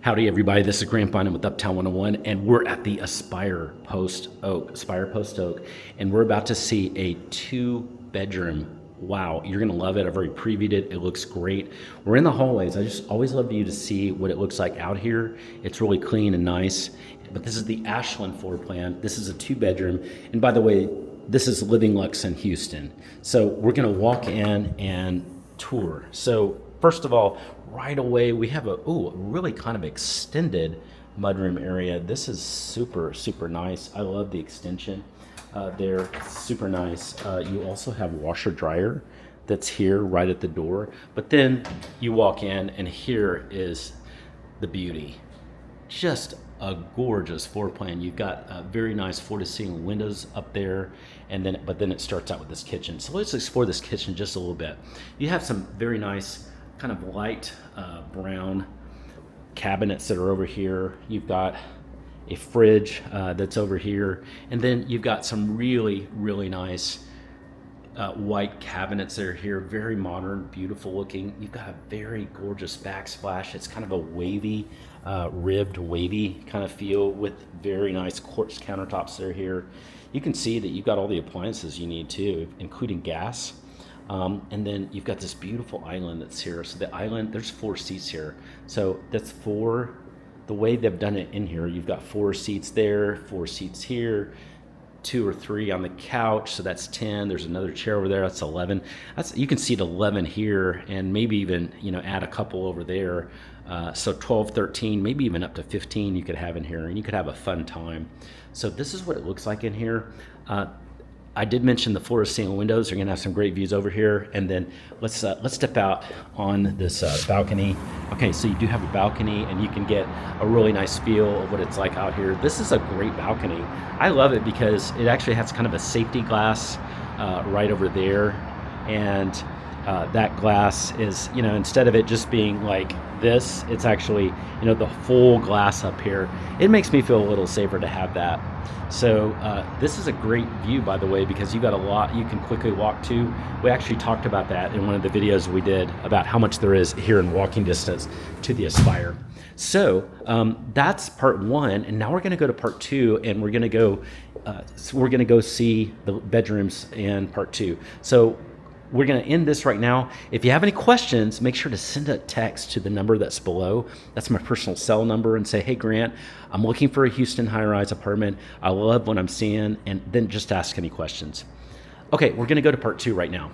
Howdy everybody, this is Grant Bynum with Uptown 101 and we're at the Aspire Post Oak, and we're about to see a 2-bedroom. Wow, you're gonna love it. I've already previewed it. It looks great. We're in the hallways. I just always love you to see what it looks like out here. It's really clean and nice. But this is the ASHLYN floor plan. This is a 2-bedroom. And by the way, this is Living Lux in Houston. So we're gonna walk in and tour. So first of all, right away, we have a really kind of extended mudroom area. This is super, super nice. I love the extension. They're super nice. You also have washer dryer that's here right at the door. But then you walk in and here is the beauty. Just a gorgeous floor plan. You've got very nice floor-to-ceiling windows up there, and but then it starts out with this kitchen. So let's explore this kitchen just a little bit. You have some very nice kind of light brown cabinets that are over here. You've got a fridge that's over here, and then you've got some really, really nice white cabinets that are here, very modern, beautiful looking. You've got a very gorgeous backsplash. It's kind of a wavy, ribbed, wavy kind of feel with very nice quartz countertops that are here. You can see that you've got all the appliances you need too, including gas. And then you've got this beautiful island that's here. So the island, there's 4 seats here. So that's 4, the way they've done it in here, you've got 4 seats there, 4 seats here, 2 or 3 on the couch, so that's 10. There's another chair over there, that's 11. You can seat 11 here, and maybe even add a couple over there. So 12, 13, maybe even up to 15 you could have in here, and you could have a fun time. So this is what it looks like in here. I did mention the floor-to-ceiling windows. You're gonna have some great views over here. And then let's step out on this balcony. Okay, so you do have a balcony and you can get a really nice feel of what it's like out here. This is a great balcony. I love it because it actually has kind of a safety glass right over there. And that glass is, instead of it just being like this, it's actually, the full glass up here. It makes me feel a little safer to have that. So this is a great view, by the way, because you got a lot you can quickly walk to. We actually talked about that in one of the videos we did about how much there is here in walking distance to the Aspire. So that's part 1, and now we're going to go to part 2, and we're going to go see the bedrooms in part 2. So we're going to end this right now. If you have any questions, make sure to send a text to the number that's below. That's my personal cell number, and say, hey, Grant, I'm looking for a Houston high-rise apartment. I love what I'm seeing, and then just ask any questions. Okay, we're going to go to part 2 right now.